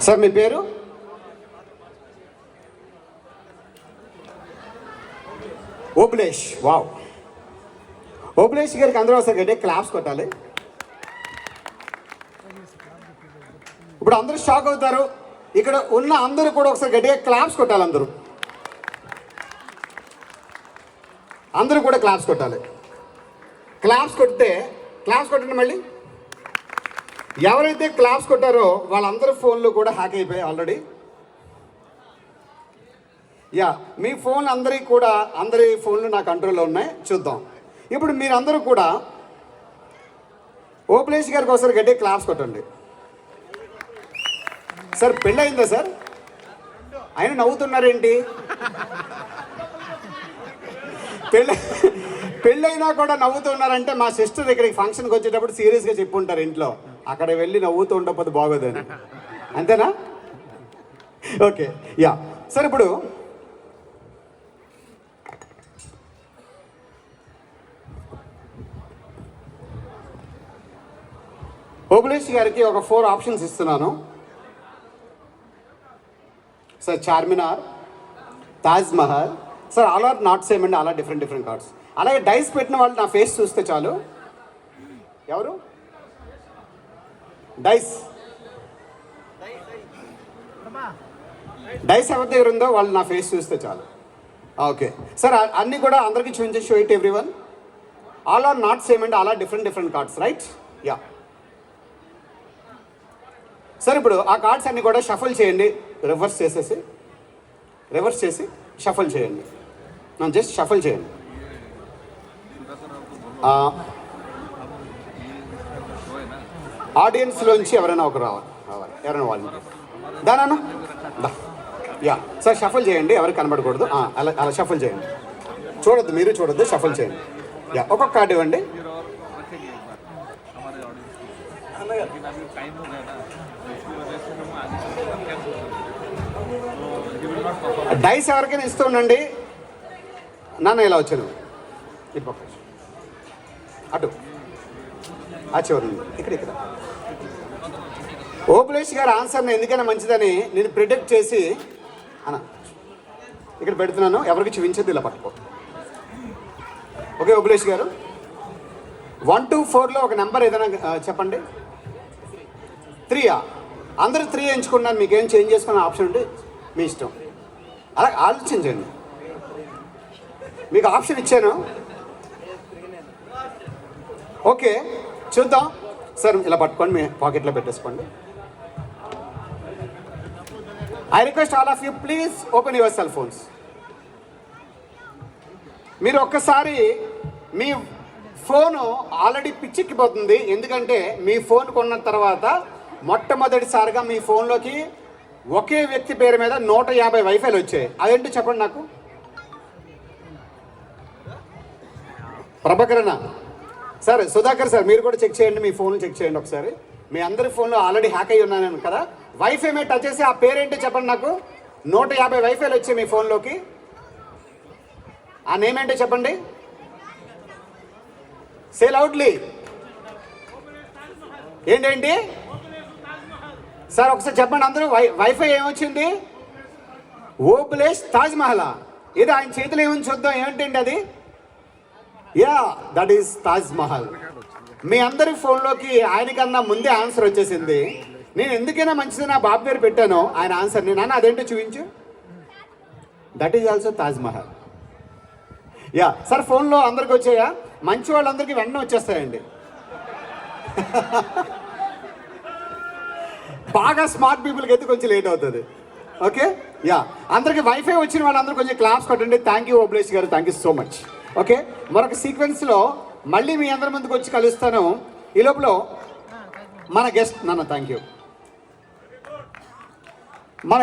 Sir మీ పేరు? Obulesh. Wow, Obulesh గారికి అందరూ ఒకసారి గట్టిగా క్లాప్స్ కొట్టాలి. ఇప్పుడు అందరూ షాక్ అవుతారు. ఇక్కడ ఉన్న అందరూ కూడా ఒకసారి గట్టిగా క్లాప్స్ కొట్టాలి. అందరూ కూడా క్లాప్స్ కొట్టాలి. క్లాప్స్ కొట్టండి మళ్ళీ. ఎవరైతే క్లాప్స్ కొట్టారో వాళ్ళందరూ ఫోన్లు కూడా హ్యాక్ అయిపోయాయి ఆల్రెడీ. యా, మీ ఫోన్ అందరి ఫోన్లు నా కంట్రోల్లో ఉన్నాయి. చూద్దాం. ఇప్పుడు మీరందరూ కూడా ఓబులేష్ గారికి ఒకసారి గట్టిగా క్లాప్స్ కొట్టండి. సార్ పెళ్ళయిందా సార్? ఆయన నవ్వుతున్నారేంటి? పెళ్ళైనా కూడా నవ్వుతున్నారంటే మా సిస్టర్ ఇక్కడికి ఫంక్షన్కి వచ్చేటప్పుడు సీరియస్గా చెప్పుంటారు ఇంట్లో, అక్కడ వెళ్ళి నవ్వుతూ ఉండకపోతే బాగోదని. అంతేనా? ఓకే. యా సార్, ఇప్పుడు ఓబులేష్ గారికి ఒక 4 ఆప్షన్స్ ఇస్తున్నాను sir. Charminar, Taj Mahal sir, all are not same అండి, అలా డిఫరెంట్ కార్డ్స్. అలాగే డైస్ పెట్టిన వాళ్ళు నా ఫేస్ చూస్తే చాలు. ఎవరు డైస్ ఎవరి దగ్గర ఉందో వాళ్ళు నా ఫేస్ చూస్తే చాలు. ఓకే సార్, అన్నీ కూడా అందరికీ చూపించే show it everyone. All are not same అండి, అలా different cards, right? Yeah sir, ఇప్పుడు ఆ కార్డ్స్ అన్నీ కూడా షఫల్ చేయండి. రివర్స్ చేసి షఫల్ చేయండి. జస్ట్ షఫల్ చేయండి. ఆడియన్స్లోంచి ఎవరైనా ఒకరు రావాలి. ఎవరైనా వాళ్ళు దానా యా సార్, షఫల్ చేయండి. ఎవరికి కనబడకూడదు. అలా షఫల్ చేయండి. చూడొద్దు, మీరు చూడొద్దు, షఫల్ చేయండి. యా, ఒక్కొక్క కార్డు ఇవ్వండి. డైస్ ఎవరికైనా ఇస్తూ ఉండండి. నాన్న ఇలా వచ్చాను, ఇటు పక్క అటు చివరి ఇక్కడ ఓబులేష్ గారి ఆన్సర్ని ఎందుకైనా మంచిదని నేను ప్రిడిక్ట్ చేసి ఇక్కడ పెడుతున్నాను. ఎవరికి చూపించద్దు, ఇలా పట్టుకో. ఓకే ఓబులేష్ గారు, 1 to 4లో ఒక నెంబర్ ఏదైనా చెప్పండి. 3 అందరూ 3 ఎంచుకున్నాను. మీకేం చేంజ్ చేసుకున్న ఆప్షన్ ఉంటే మీ ఇష్టం, అలా ఆలోచించండి. మీకు ఆప్షన్ ఇచ్చాను. ఓకే, చూద్దాం సార్. ఇలా పట్టుకోండి, మీ పాకెట్లో పెట్టేసుకోండి. I request all of you, please open your cell phones. మీరు ఒక్కసారి మీ ఫోను ఆల్రెడీ పిచ్చెక్కిపోతుంది. ఎందుకంటే మీ ఫోన్ కొన్న తర్వాత మొట్టమొదటిసారిగా మీ ఫోన్లోకి ఒకే వ్యక్తి పేరు మీద 150 వైఫైలు వచ్చాయి. అదేంటో చెప్పండి నాకు. ప్రభాకరణ సార్, సుధాకర్ సార్, మీరు కూడా చెక్ చేయండి. మీ ఫోన్లు చెక్ చేయండి ఒకసారి. మీ అందరి ఫోన్లో ఆల్రెడీ హ్యాక్ అయ్యి ఉన్నాను కదా. వైఫై మీద టచ్ చేసి ఆ పేరేంటో చెప్పండి నాకు. 150 వైఫైలు వచ్చాయి మీ ఫోన్లోకి. ఆ నేమ్ ఏంటో చెప్పండి. Say loudly. ఏంటండి సార్, ఒకసారి చెప్పండి అందరూ. వైఫై ఏమొచ్చింది? ఓబులేష్ తాజ్ మహల్. ఇది ఆయన చేతిలో ఏమని చూద్దాం. ఏంటండి అది? Yeah, that is Taj Mahal. మీ అందరి ఫోన్లోకి ఆయనకన్నా ముందే ఆన్సర్ వచ్చేసింది. నేను ఎందుకైనా మంచిది నా బాబు పేరు పెట్టాను ఆయన ఆన్సర్ని. నాన్న అదేంటో చూపించు. That is also Taj Mahal. Yeah sir, ఫోన్లో అందరికి వచ్చాయా? మంచి వాళ్ళందరికీ వెంటనే వచ్చేస్తాయండి. బాగా స్మార్ట్ పీపుల్కి అయితే కొంచెం లేట్ అవుతుంది. ఓకే, యా, అందరికి వైఫై వచ్చిన వాళ్ళందరూ కొంచెం క్లాప్స్ కొట్టండి. థ్యాంక్ యూ ఓబులేష్ గారు, thank you so much. Okay, మరొక సీక్వెన్స్లో మళ్ళీ మీ అందరి ముందుకు వచ్చి కలుస్తాను. ఈ లోపల మన గెస్ట్ నాన్న, థ్యాంక్ యూ. మన